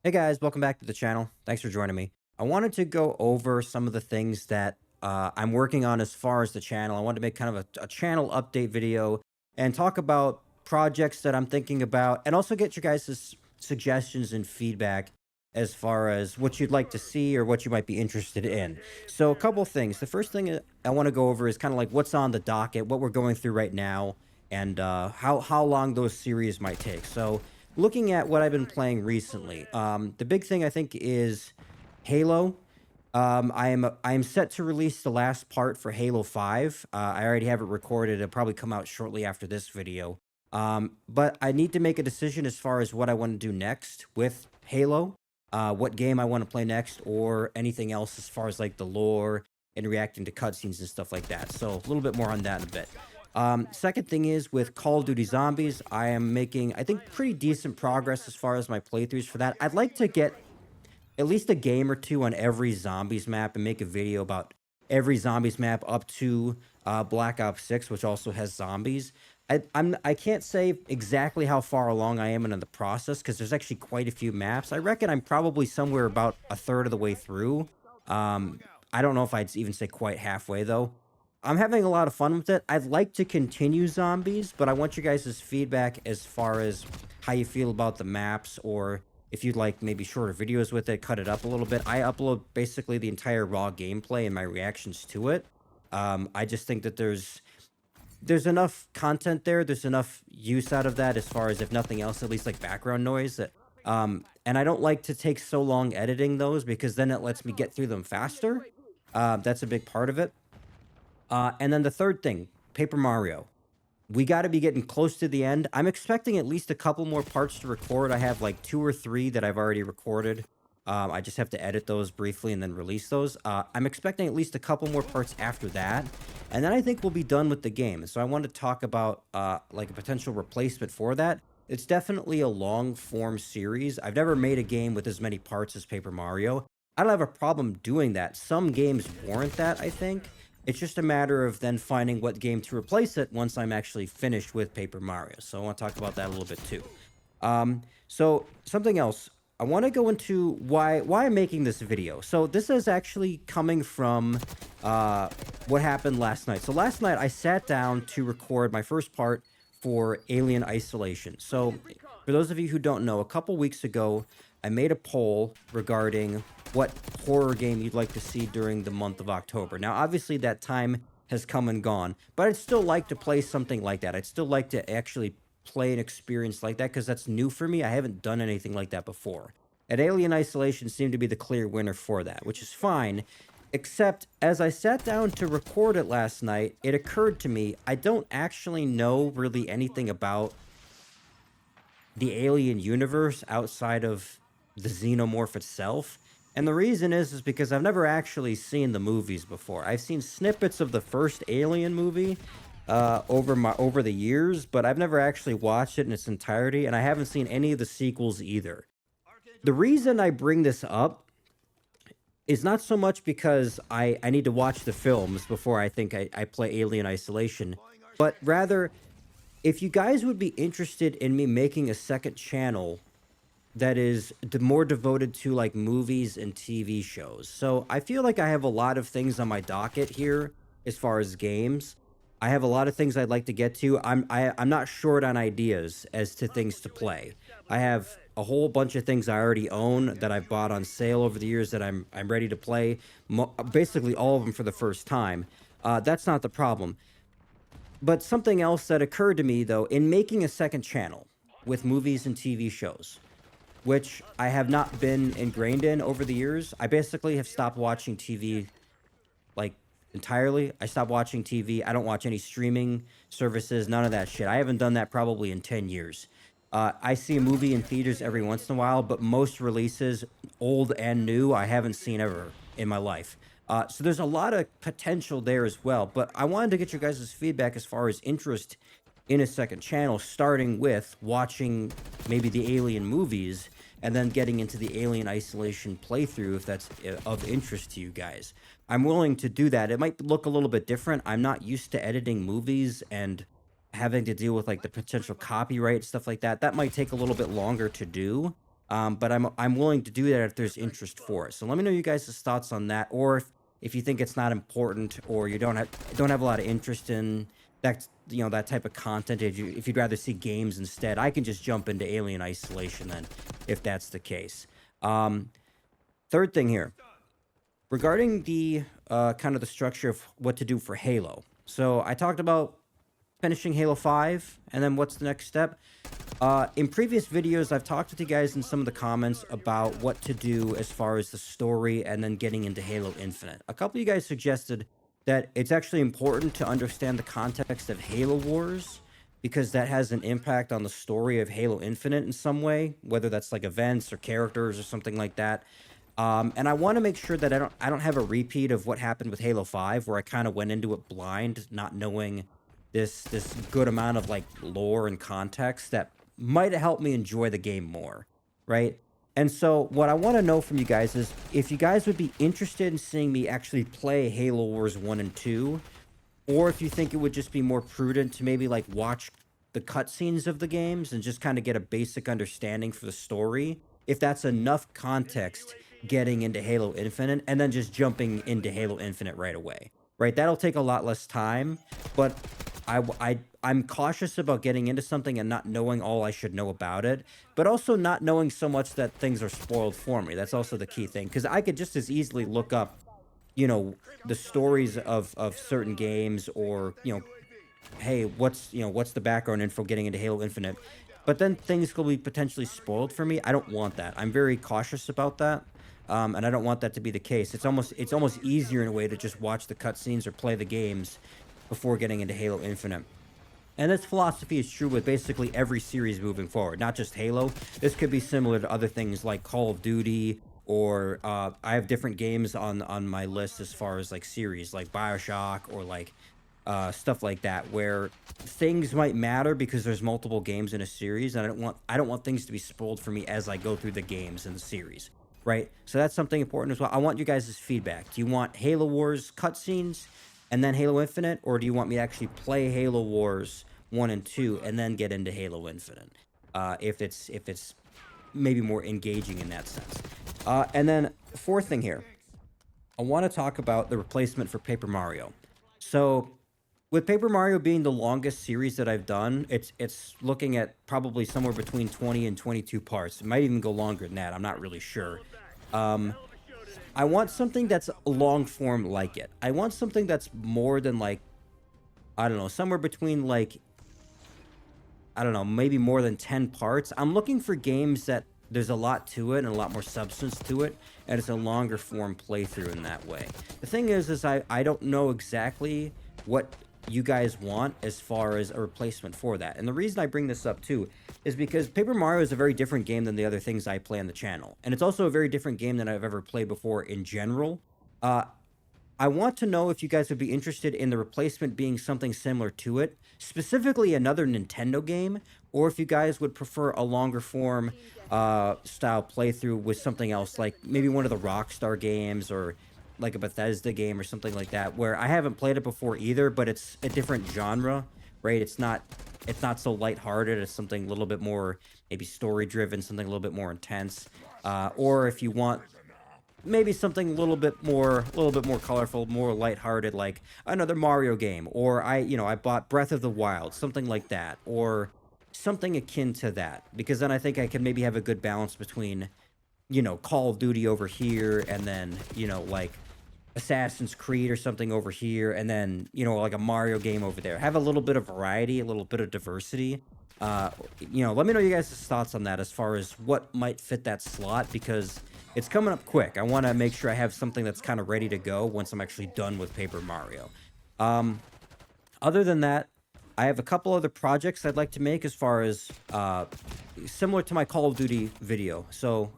Hey guys, welcome back to the channel. Thanks for joining me. I wanted to go over some of the things that I'm working on as far as the channel. I wanted to make kind of a channel update video and talk about projects that I'm thinking about and also get your guys' suggestions and feedback as far as what you'd like to see or what you might be interested in. So a couple things. The first thing I want to go over is kind of like what's on the docket, what we're going through right now, and how long those series might take. So looking at what I've been playing recently, the big thing I think is Halo. I am set to release the last part for Halo 5. I already have it recorded. It'll probably come out shortly after this video. But I need to make a decision as far as what I want to do next with Halo, what game I want to play next, or anything else as far as like the lore and reacting to cutscenes and stuff like that. So a little bit more on that in a bit. Second thing is with Call of Duty Zombies, I am making, I think, pretty decent progress as far as my playthroughs for that. I'd like to get at least a game or two on every zombies map and make a video about every zombies map up to Black Ops 6, which also has zombies. I can't say exactly how far along I am in the process because there's actually quite a few maps. I reckon I'm probably somewhere about a third of the way through. Um, I don't know if I'd even say quite halfway though. I'm having a lot of fun with it. I'd like to continue zombies, but I want you guys' feedback as far as how you feel about the maps, or if you'd like maybe shorter videos with it, cut it up a little bit. I upload basically the entire raw gameplay and my reactions to it. I just think that there's enough content there. There's enough use out of that as far as, if nothing else, at least like background noise that and I don't like to take so long editing those because then it lets me get through them faster. That's a big part of it. And then the third thing, Paper Mario. We got to be getting close to the end. I'm expecting at least a couple more parts to record. I have like 2 or 3 that I've already recorded. I just have to edit those briefly and then release those. I'm expecting at least a couple more parts after that. And then I think we'll be done with the game. So I want to talk about like a potential replacement for that. It's definitely a long form series. I've never made a game with as many parts as Paper Mario. I don't have a problem doing that. Some games warrant that, I think. It's just a matter of then finding what game to replace it once I'm actually finished with Paper Mario. So I want to talk about that a little bit too. So something else. I want to go into why I'm making this video. So this is actually coming from what happened last night. So last night I sat down to record my first part for Alien Isolation. So for those of you who don't know, a couple weeks ago I made a poll regarding what horror game you'd like to see during the month of October. Now, obviously, that time has come and gone, but I'd still like to play something like that. I'd still like to actually play an experience like that because that's new for me. I haven't done anything like that before. And Alien Isolation seemed to be the clear winner for that, which is fine. Except as I sat down to record it last night, it occurred to me I don't actually know really anything about the alien universe outside of the xenomorph itself. And the reason is because I've never actually seen the movies before. I've seen snippets of the first Alien movie over the years, but I've never actually watched it in its entirety, and I haven't seen any of the sequels either. The reason I bring this up is not so much because I need to watch the films before I think I play Alien Isolation, but rather, if you guys would be interested in me making a second channel that is more devoted to like movies and TV shows. So I feel like I have a lot of things on my docket here as far as games. I have a lot of things I'd like to get to. I'm not short on ideas as to things to play. I have a whole bunch of things I already own that I've bought on sale over the years that I'm ready to play. Basically all of them for the first time. That's not the problem. But something else that occurred to me though in making a second channel with movies and TV shows, which I have not been ingrained in over the years. I basically have stopped watching TV, like, entirely. I stopped watching TV. I don't watch any streaming services, none of that shit. I haven't done that probably in 10 years. I see a movie in theaters every once in a while, but most releases, old and new, I haven't seen ever in my life. So there's a lot of potential there as well. But I wanted to get your guys' feedback as far as interest in a second channel, starting with watching maybe the Alien movies and then getting into the Alien Isolation playthrough if that's of interest to you guys. I'm willing to do that. It might look a little bit different. I'm not used to editing movies and having to deal with like the potential copyright stuff like that. That might take a little bit longer to do. But I'm willing to do that if there's interest for it. So let me know you guys' thoughts on that, or if you think it's not important, or you don't have a lot of interest in that, that type of content. If you'd rather see games instead, I can just jump into Alien Isolation then, if that's the case. Um, Third thing here, regarding the kind of the structure of what to do for Halo. So I talked about finishing Halo 5, and then what's the next step? In previous videos, I've talked with you guys in some of the comments about what to do as far as the story and then getting into Halo Infinite. A couple of you guys suggested that it's actually important to understand the context of Halo Wars because that has an impact on the story of Halo Infinite in some way, whether that's like events or characters or something like that. And I want to make sure that I don't have a repeat of what happened with Halo 5, where I kind of went into it blind, not knowing this good amount of like lore and context that might have helped me enjoy the game more, right? And so what I want to know from you guys is if you guys would be interested in seeing me actually play Halo Wars 1 and 2, or if you think it would just be more prudent to maybe like watch the cutscenes of the games and just kind of get a basic understanding for the story, if that's enough context getting into Halo Infinite and then just jumping into Halo Infinite right away, right? That'll take a lot less time, but I'm cautious about getting into something and not knowing all I should know about it, but also not knowing so much that things are spoiled for me. That's also the key thing, because I could just as easily look up, the stories of certain games, or hey, what's the background info getting into Halo Infinite, but then things will be potentially spoiled for me. I don't want that. I'm very cautious about that. And I don't want that to be the case. It's almost easier in a way to just watch the cutscenes or play the games before getting into Halo Infinite. And this philosophy is true with basically every series moving forward, not just Halo. This could be similar to other things like Call of Duty, or I have different games on my list as far as like series, like BioShock, or like stuff like that, where things might matter because there's multiple games in a series, and I don't want things to be spoiled for me as I go through the games in the series, right? So that's something important as well. I want you guys' feedback. Do you want Halo Wars cutscenes and then Halo Infinite, or do you want me to actually play Halo Wars 1 and 2 and then get into Halo Infinite? If it's maybe more engaging in that sense. And then fourth thing here, I want to talk about the replacement for Paper Mario. So with Paper Mario being the longest series that I've done, it's looking at probably somewhere between 20 and 22 parts. It might even go longer than that. I'm not really sure. Um, I want something that's long form like it. I want something that's more than like, I don't know, somewhere between like, I don't know, maybe more than 10 parts. I'm looking for games that there's a lot to it and a lot more substance to it, and it's a longer form playthrough in that way. The thing is I don't know exactly what you guys want as far as a replacement for that. And the reason I bring this up too is because Paper Mario is a very different game than the other things I play on the channel. And it's also a very different game than I've ever played before in general. Uh, I want to know if you guys would be interested in the replacement being something similar to it, specifically another Nintendo game, or if you guys would prefer a longer form style playthrough with something else, like maybe one of the Rockstar games, or like a Bethesda game or something like that, where I haven't played it before either, but it's a different genre, right? It's not so lighthearted. It's something a little bit more maybe story driven, something a little bit more intense. Or if you want maybe something a little bit more colorful, more lighthearted, like another Mario game, or I bought Breath of the Wild, something like that, or something akin to that, because then I think I can maybe have a good balance between, Call of Duty over here, and then, like Assassin's Creed or something over here, and then, like a Mario game over there. Have a little bit of variety, a little bit of diversity. Let me know you guys' thoughts on that as far as what might fit that slot, because it's coming up quick. I want to make sure I have something that's kind of ready to go once I'm actually done with Paper Mario. Um, Other than that, I have a couple other projects I'd like to make as far as similar to my Call of Duty video. So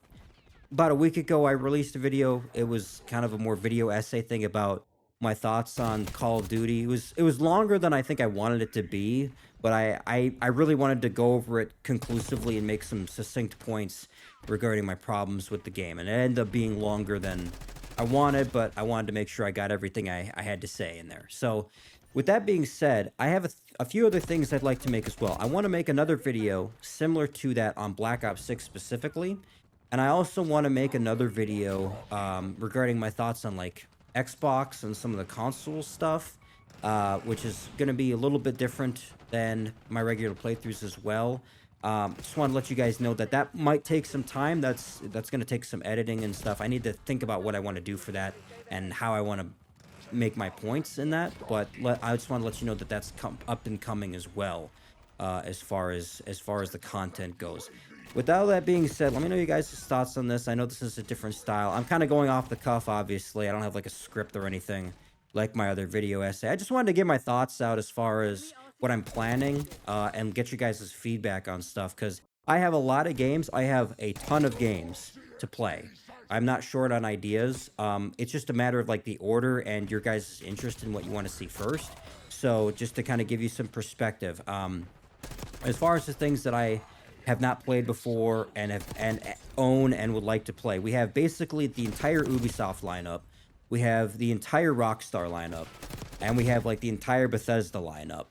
about a week ago, I released a video. It was kind of a more video essay thing about my thoughts on Call of Duty. It was longer than I think I wanted it to be, but I really wanted to go over it conclusively and make some succinct points regarding my problems with the game. And it ended up being longer than I wanted, but I wanted to make sure I got everything I had to say in there. So with that being said, I have a few other things I'd like to make as well. I want to make another video similar to that on Black Ops 6 specifically, And I also want to make another video regarding my thoughts on like Xbox and some of the console stuff, which is going to be a little bit different than my regular playthroughs as well. Just want to let you guys know that that might take some time. That's going to take some editing and stuff. I need to think about what I want to do for that and how I want to make my points in that. But I just want to let you know that that's up and coming as well, as far as the content goes. With all that being said, let me know you guys' thoughts on this. I know this is a different style. I'm kind of going off the cuff, obviously. I don't have like a script or anything like my other video essay. I just wanted to get my thoughts out as far as what I'm planning and get you guys' feedback on stuff because I have a lot of games. I have a ton of games to play. I'm not short on ideas. It's just a matter of like the order and your guys' interest in what you want to see first. So just to kind of give you some perspective, as far as the things that I have not played before and own and would like to play, we have basically the entire Ubisoft lineup. We have the entire Rockstar lineup, and we have like the entire Bethesda lineup.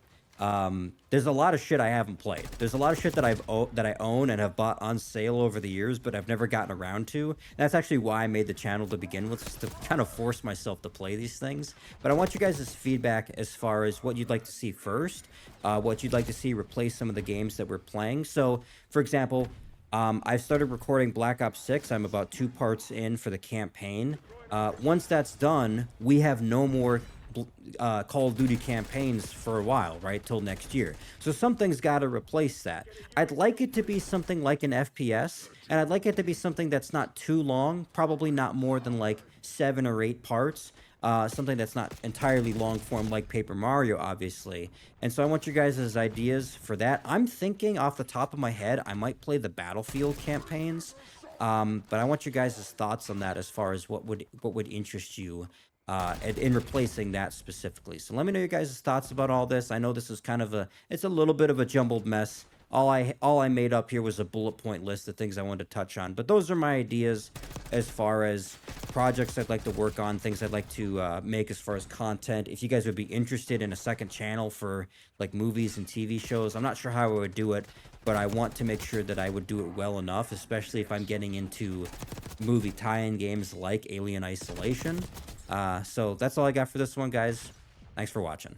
There's a lot of shit I haven't played. There's a lot of shit that that I own and have bought on sale over the years, but I've never gotten around to. And that's actually why I made the channel to begin with, just to kind of force myself to play these things. But I want you guys' feedback as far as what you'd like to see first, what you'd like to see replace some of the games that we're playing. So, for example, I've started recording Black Ops 6. I'm about 2 parts in for the campaign. Once that's done, we have no more Call of Duty campaigns for a while, right? Till next year. So something's got to replace that. I'd like it to be something like an FPS, and I'd like it to be something that's not too long, probably not more than like 7 or 8 parts. Something that's not entirely long form like Paper Mario, obviously. And so I want your guys' ideas for that. I'm thinking off the top of my head, I might play the Battlefield campaigns. But I want your guys' thoughts on that as far as what would interest you in replacing that specifically. So let me know your guys' thoughts about all this. I know this is kind of it's a little bit of a jumbled mess. All I made up here was a bullet point list of things I wanted to touch on. But those are my ideas as far as projects I'd like to work on, things I'd like to make as far as content. If you guys would be interested in a second channel for like movies and TV shows, I'm not sure how I would do it, but I want to make sure that I would do it well enough, especially if I'm getting into movie tie-in games like Alien Isolation. So that's all I got for this one, guys. Thanks for watching.